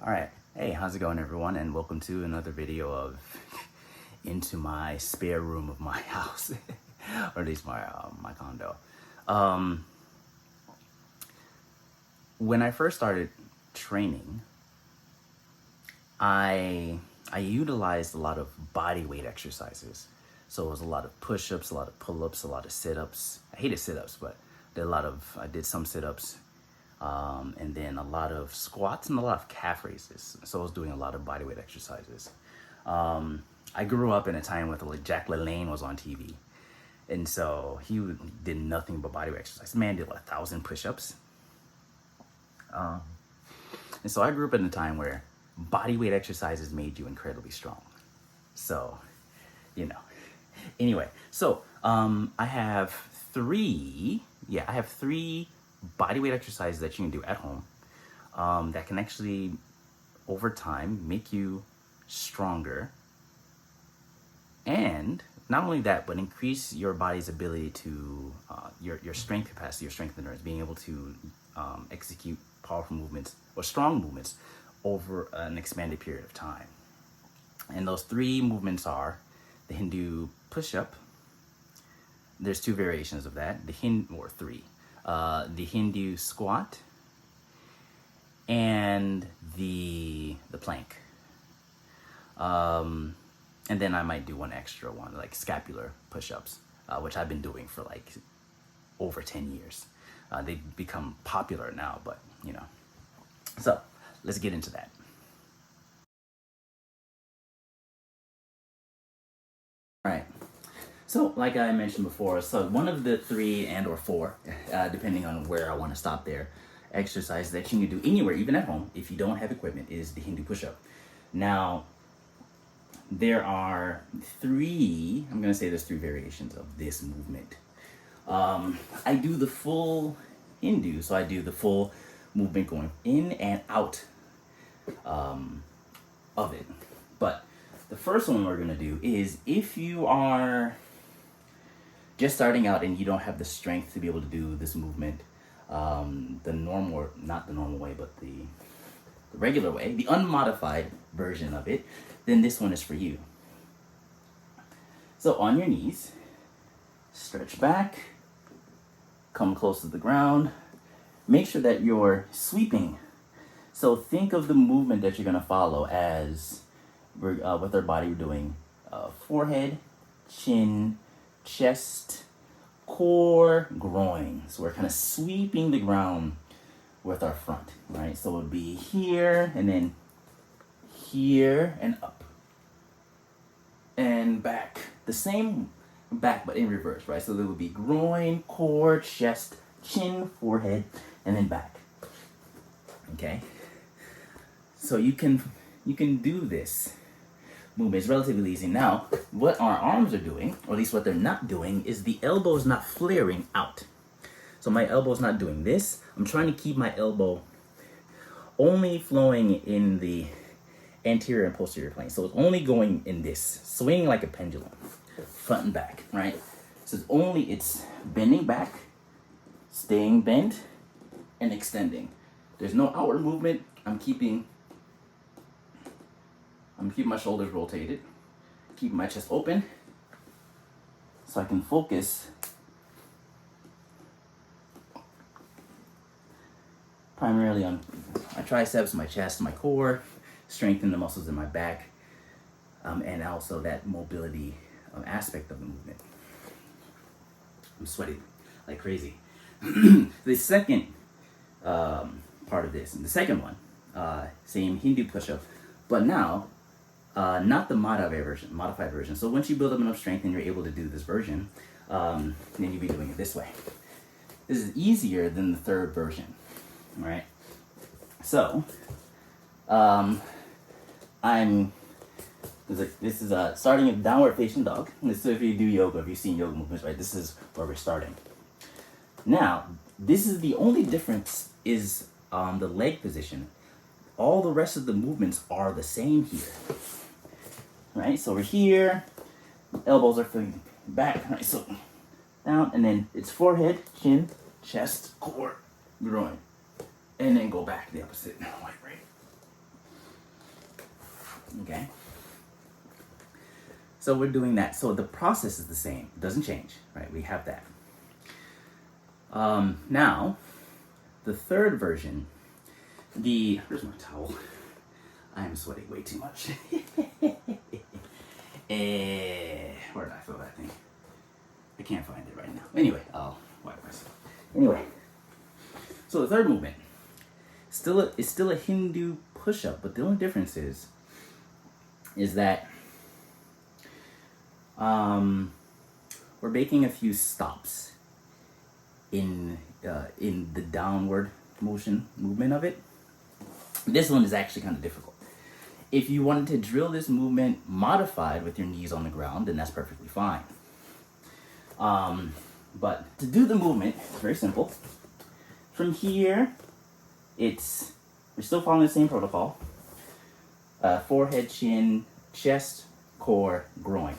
All right. Hey, how's it going, everyone? And welcome to another video of into my spare room of my house, or at least my condo. Um, when I first started training, I utilized a lot of body weight exercises. So it was a lot of push-ups, a lot of pull-ups, a lot of sit-ups. I hated sit-ups, but I did some sit-ups. And then a lot of squats and a lot of calf raises. So I was doing a lot of bodyweight exercises. I grew up in a time when like Jack LaLanne was on TV. And so he did nothing but bodyweight exercise. Man did 1,000 push-ups. And so I grew up in a time where bodyweight exercises made you incredibly strong. So, you know. Anyway, so I have three bodyweight exercises that you can do at home that can actually, over time, make you stronger. And not only that, but increase your body's ability to, your strength capacity, your strength endurance, being able to execute powerful movements or strong movements over an expanded period of time. And those three movements are the Hindu push-up. There's two variations of that, the Hindu squat and the plank. And then I might do one extra one, like scapular push-ups, which I've been doing for like over 10 years. They've become popular now, but you know. So let's get into that. All right. So like I mentioned before, so one of the three and or four, depending on where I want to stop there, exercise that you can do anywhere, even at home, if you don't have equipment, is the Hindu push-up. Now, there are I'm going to say there's three variations of this movement. I do the full Hindu, so I do the full movement going in and out of it. But the first one we're going to do is if you are just starting out and you don't have the strength to be able to do this movement the normal, not the normal way, but the regular way, the unmodified version of it, then this one is for you. So on your knees, stretch back, come close to the ground, make sure that you're sweeping. So think of the movement that you're going to follow as with our body. We're doing forehead, chin, chest, core, groin. So we're kind of sweeping the ground with our front, right? So it would be here and then here and up and back. The same back, but in reverse, right? So there would be groin, core, chest, chin, forehead, and then back. Okay? So you can do this movement. It's relatively easy. Now, what our arms are doing, or at least what they're not doing, is the elbow is not flaring out. So my elbow's not doing this. I'm trying to keep my elbow only flowing in the anterior and posterior plane. So it's only going in this, swinging like a pendulum, front and back, right? So it's bending back, staying bent, and extending. There's no outward movement. I'm keeping my shoulders rotated, keeping my chest open, so I can focus primarily on my triceps, my chest, my core, strengthen the muscles in my back, and also that mobility aspect of the movement. I'm sweating like crazy. The second part of this, and the second one, same Hindu push-up, but now not the modified version. So once you build up enough strength and you're able to do this version, then you'll be doing it this way. This is easier than the third version, right? So, this is starting a downward facing dog. So if you do yoga, if you've seen yoga movements, right, this is where we're starting. Now, this is the only difference is the leg position. All the rest of the movements are the same here. Right, so we're here, elbows are feeling back, right, so down, and then it's forehead, chin, chest, core, groin, and then go back the opposite, right. Okay. So we're doing that. So the process is the same. It doesn't change, right? We have that. Now, the third version, where's my towel? I am sweating way too much. Where did I throw that thing? I can't find it right now. Anyway, I'll wipe myself. Anyway, so the third movement, it's still a Hindu push-up, but the only difference is that we're making a few stops in the downward movement of it. This one is actually kind of difficult. If you wanted to drill this movement modified with your knees on the ground, then that's perfectly fine. But to do the movement, it's very simple. From here, we're still following the same protocol. Forehead, chin, chest, core, groin.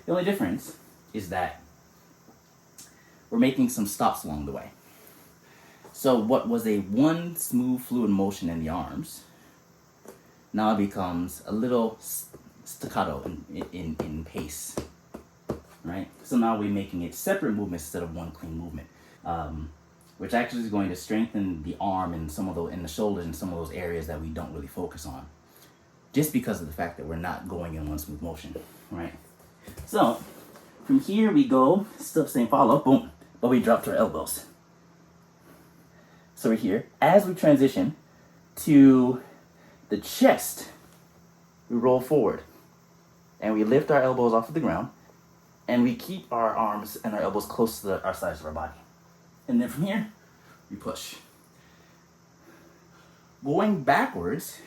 The only difference is that we're making some stops along the way. So what was a one smooth fluid motion in the arms now becomes a little staccato in pace, right? So now we're making it separate movements instead of one clean movement, which actually is going to strengthen the arm and in the shoulders and some of those areas that we don't really focus on, just because of the fact that we're not going in one smooth motion, right? So from here we go, still same follow, boom, but we drop to our elbows. So we're here. As we transition to the chest, we roll forward and we lift our elbows off of the ground and we keep our arms and our elbows close to our sides of our body. And then from here, we push. Going backwards,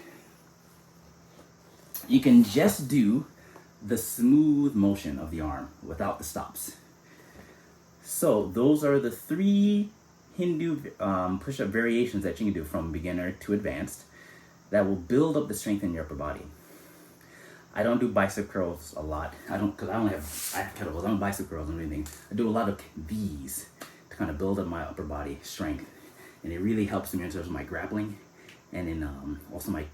you can just do the smooth motion of the arm without the stops. So those are the 3 Hindu push-up variations that you can do from beginner to advanced that will build up the strength in your upper body. I don't do bicep curls a lot. I have kettlebells. I don't bicep curls or anything. I do a lot of these to kind of build up my upper body strength, and it really helps me in terms of my grappling and in also my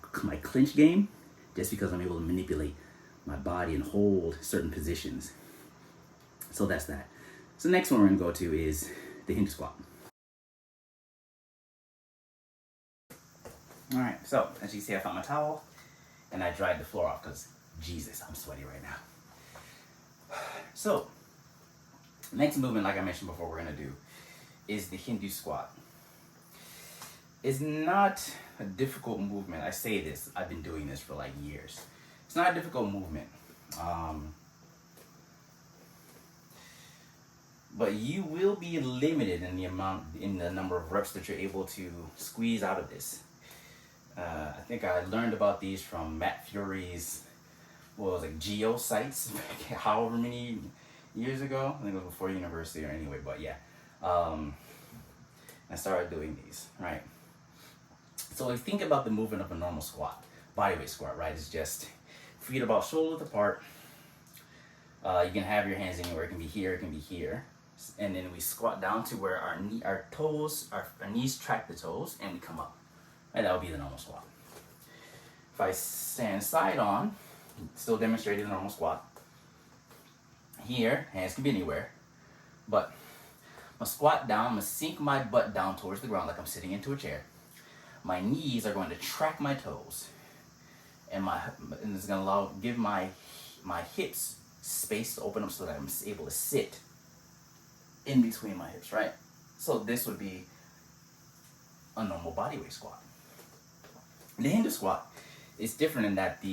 clinch game, just because I'm able to manipulate my body and hold certain positions. So that's that. So the next one we're gonna go to is the Hindu squat. All right, so as you can see, I found my towel and I dried the floor off because Jesus, I'm sweaty right now. So next movement, like I mentioned before, we're gonna do is the Hindu squat. It's not a difficult movement. I say this, I've been doing this for like years. It's not a difficult movement. But you will be limited in the number of reps that you're able to squeeze out of this. I think I learned about these from Matt Fury's, Geo sites, however many years ago. I think it was before university or anyway, but yeah. I started doing these, right? So if you think about the movement of a normal squat, bodyweight squat, right? It's just feet about shoulder width apart. You can have your hands anywhere. It can be here, it can be here. And then we squat down to where our knees track the toes, and we come up. And that would be the normal squat. If I stand side on, still demonstrating the normal squat. Here, hands can be anywhere. But I'm gonna squat down, I'm gonna sink my butt down towards the ground like I'm sitting into a chair. My knees are going to track my toes. And it's gonna give my hips space to open up so that I'm able to sit in between my hips, right? So this would be a normal bodyweight squat. The Hindu squat is different in that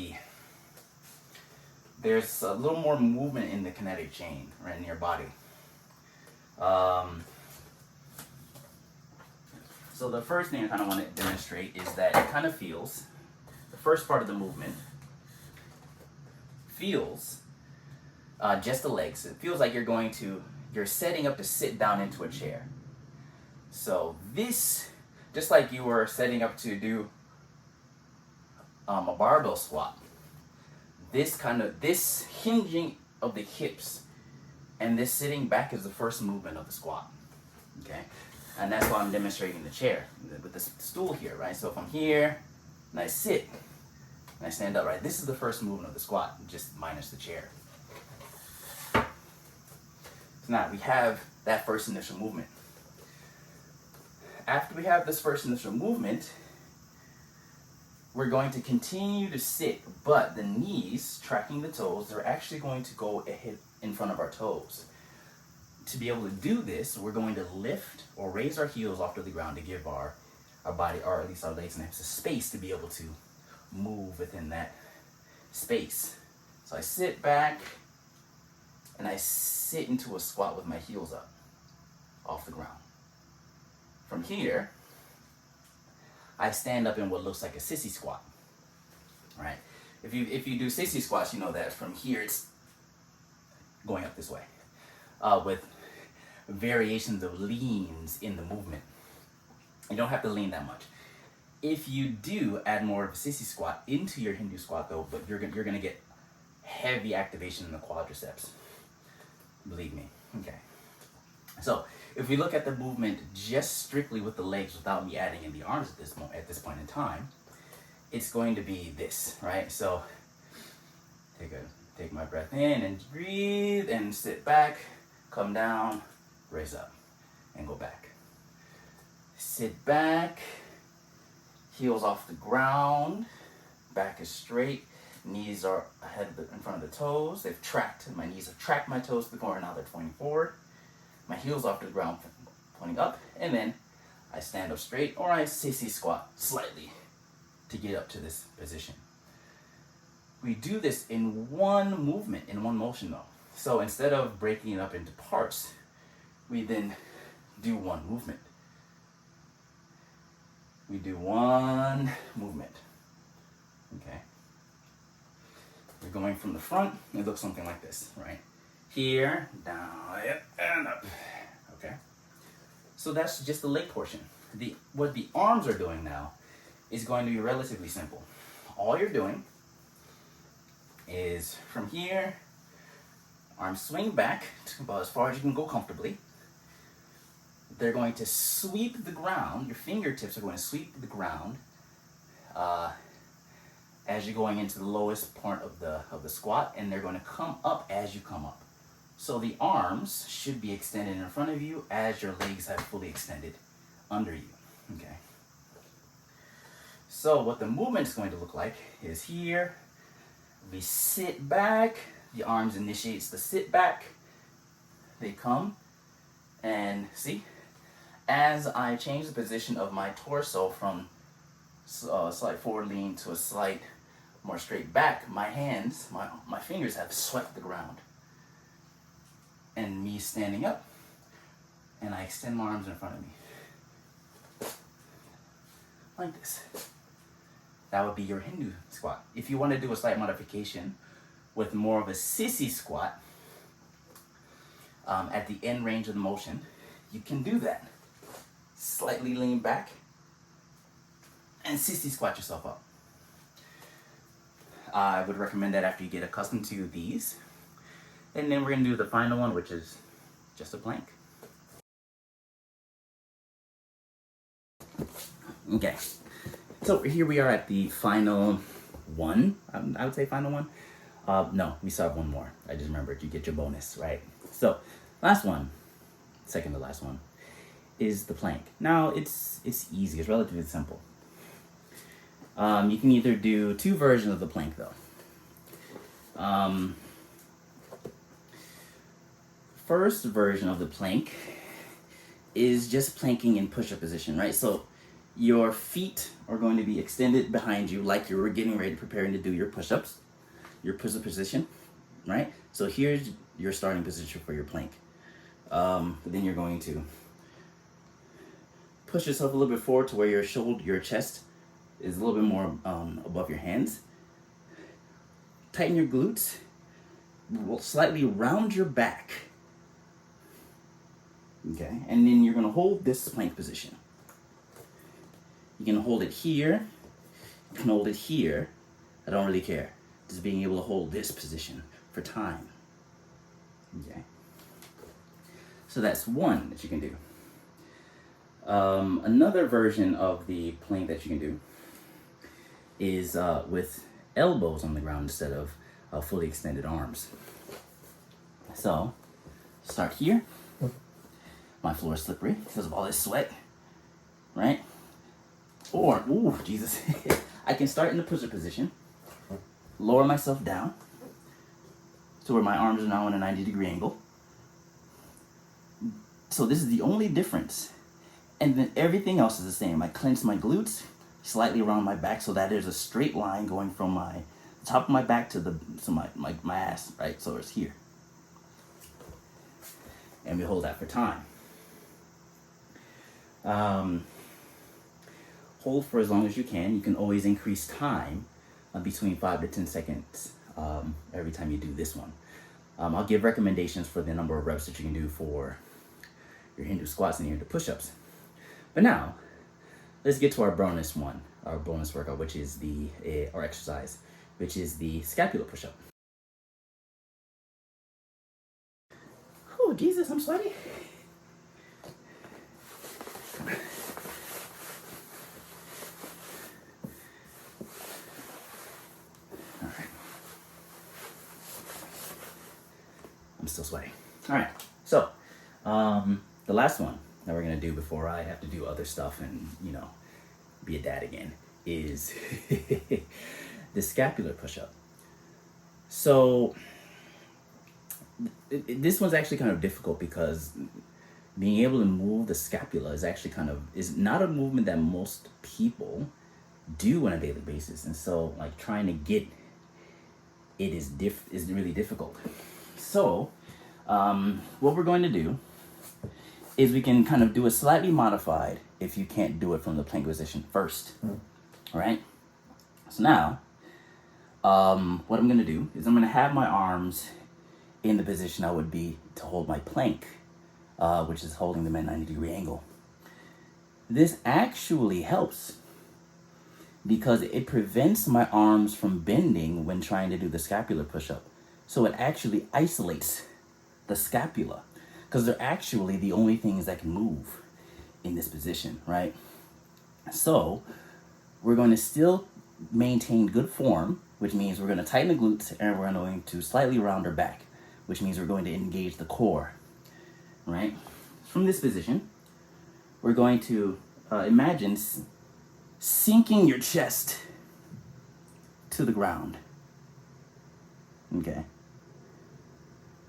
there's a little more movement in the kinetic chain right in your body. So the first thing I kind of want to demonstrate is that it kind of feels, the first part of the movement feels just the legs. It feels like you're setting up to sit down into a chair. So this, just like you were setting up to do a barbell squat, this hinging of the hips and this sitting back is the first movement of the squat, okay? And that's why I'm demonstrating the chair with the stool here, right? So if I'm here and I sit, and I stand up, right? This is the first movement of the squat, just minus the chair. So now we have that first initial movement. After we have this first initial movement, we're going to continue to sit, but the knees, tracking the toes, they're actually going to go ahead in front of our toes. To be able to do this, we're going to lift or raise our heels off to the ground to give our body, or at least our legs and hips, a space to be able to move within that space. So I sit back and I sit into a squat with my heels up off the ground. From here, I stand up in what looks like a sissy squat, right? If you do sissy squats, you know that from here it's going up this way, with variations of leans in the movement. You don't have to lean that much. If you do add more of a sissy squat into your Hindu squat though, but you're gonna get heavy activation in the quadriceps. Believe me. Okay. So if we look at the movement just strictly with the legs without me adding in the arms at this point in time, it's going to be this, right? So take my breath in and breathe and sit back, come down, raise up, and go back. Sit back, heels off the ground, back is straight, knees are ahead in front of the toes. They've tracked, my knees have tracked my toes to the corner, now they're pointing forward. My heels off to the ground, pointing up, and then I stand up straight, or I sissy squat slightly to get up to this position. We do this in one movement, in one motion though. So instead of breaking it up into parts, we then do one movement. We do one movement, okay? We're going from the front, it looks something like this, right? Here, down, and up, okay? So that's just the leg portion. What the arms are doing now is going to be relatively simple. All you're doing is from here, arms swing back to about as far as you can go comfortably. They're going to sweep the ground, your fingertips are going to sweep the ground as you're going into the lowest part of the squat, and they're going to come up as you come up. So the arms should be extended in front of you as your legs have fully extended under you, okay? So what the movement is going to look like is here, we sit back, the arms initiates the sit back, they come, and see, as I change the position of my torso from a slight forward lean to a slight more straight back, my hands, my fingers have swept the ground. And me standing up, and I extend my arms in front of me. Like this. That would be your Hindu squat. If you want to do a slight modification with more of a sissy squat at the end range of the motion, you can do that. Slightly lean back and sissy squat yourself up. I would recommend that after you get accustomed to these. And then we're going to do the final one, which is just a plank. Okay, so here we are at the final one. I would say final one. No, we still have one more. I just remembered, you get your bonus, right? So, last one, second to last one, is the plank. Now, it's easy. It's relatively simple. You can either do two versions of the plank, though. First version of the plank is just planking in push-up position, right? So your feet are going to be extended behind you like you were getting ready, preparing to do your push-ups, your push-up position, right? So here's your starting position for your plank. Then you're going to push yourself a little bit forward to where your chest is a little bit more above your hands. Tighten your glutes, slightly round your back. Okay, and then you're gonna hold this plank position. You can hold it here, you can hold it here. I don't really care. Just being able to hold this position for time. Okay. So that's one that you can do. Another version of the plank that you can do is with elbows on the ground instead of fully extended arms. So, start here. My floor is slippery because of all this sweat, right? Or, ooh, Jesus. I can start in the pusher position, lower myself down to where my arms are now in a 90-degree angle. So this is the only difference. And then everything else is the same. I clench my glutes slightly around my back so that there's a straight line going from my top of my back to my ass, right? So it's here. And we hold that for time. Hold for as long as you can. You can always increase time between 5 to 10 seconds every time you do this one. I'll give recommendations for the number of reps that you can do for your Hindu squats and your Hindu push-ups. But now, let's get to our bonus one, our bonus workout, which is our exercise, which is the scapular push-up. Oh, Jesus, I'm sweaty. All right. I'm still sweating. All right, so the last one that we're gonna do before I have to do other stuff and, be a dad again is the scapular push-up. So this one's actually kind of difficult because being able to move the scapula is actually is not a movement that most people do on a daily basis, and so like trying to get it is really difficult. So what we're going to do is we can kind of do a slightly modified if you can't do it from the plank position first. All right. So now, what I'm going to do is I'm going to have my arms in the position I would be to hold my plank, which is holding them at 90-degree angle. This actually helps because it prevents my arms from bending when trying to do the scapular push-up. So it actually isolates the scapula because they're actually the only things that can move in this position, right? So we're going to still maintain good form, which means we're going to tighten the glutes and we're going to slightly round our back, which means we're going to engage the core, right? From this position, we're going to imagine sinking your chest to the ground, okay?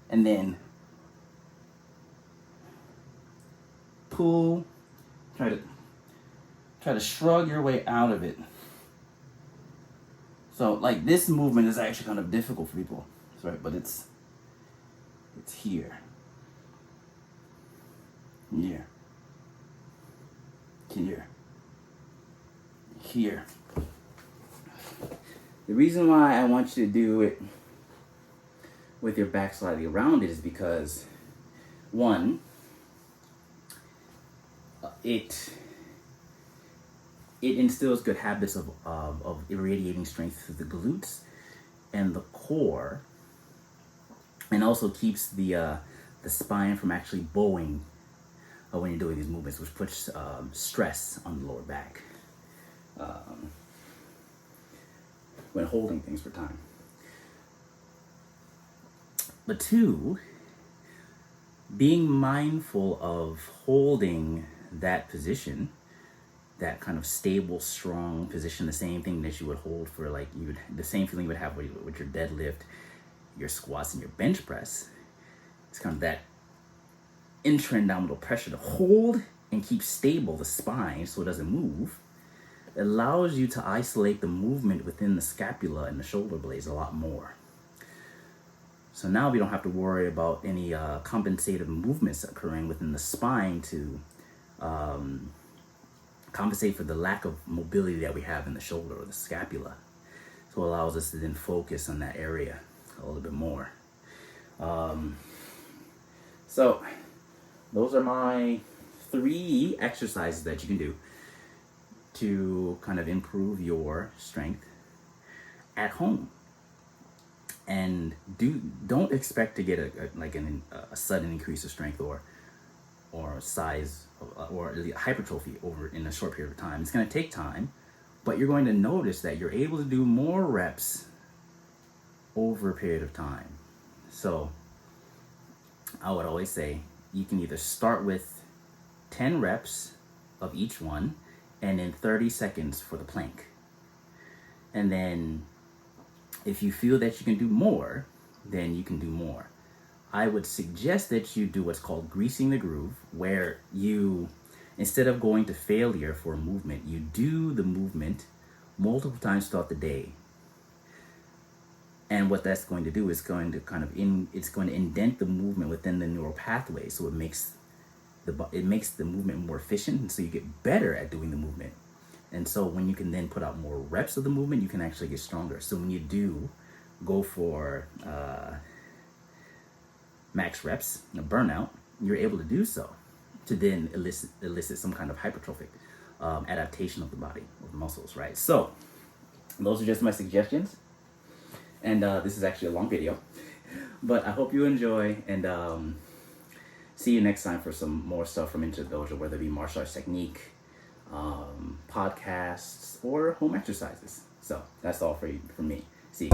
And then pull, try to shrug your way out of it. So like this movement is actually kind of difficult for people, right? But it's here, here, here. The reason why I want you to do it with your back slightly rounded is because, one, it instills good habits of irradiating strength through the glutes and the core, and also keeps the spine from actually bowing when you're doing these movements, which puts stress on the lower back when holding things for time. But two, being mindful of holding that position, that kind of stable, strong position, the same thing that you would hold for the same feeling you would have with your deadlift, your squats, and your bench press. It's kind of that intra-abdominal pressure to hold and keep stable the spine so it doesn't move. It allows you to isolate the movement within the scapula and the shoulder blades a lot more. So now we don't have to worry about any compensative movements occurring within the spine to compensate for the lack of mobility that we have in the shoulder or the scapula. So it allows us to then focus on that area a little bit more. So those are my 3 exercises that you can do to kind of improve your strength at home. And don't expect to get a sudden increase of strength or size or hypertrophy over in a short period of time. It's going to take time, But you're going to notice that you're able to do more reps over a period of time. So I would always say you can either start with 10 reps of each one and then 30 seconds for the plank. And then if you feel that you can do more, then you can do more. I would suggest that you do what's called greasing the groove, where you, instead of going to failure for a movement, you do the movement multiple times throughout the day. And what that's going to do is going to kind of it's going to indent the movement within the neural pathway, so it makes the movement more efficient, and so you get better at doing the movement. And so when you can then put out more reps of the movement, you can actually get stronger. So when you do go for max reps, burnout, you're able to do so to then elicit some kind of hypertrophic adaptation of the body, of the muscles, right? So those are just my suggestions. And this is actually a long video, but I hope you enjoy, and see you next time for some more stuff from Into the Dojo, whether it be martial arts technique, podcasts, or home exercises. So that's all from me. See you.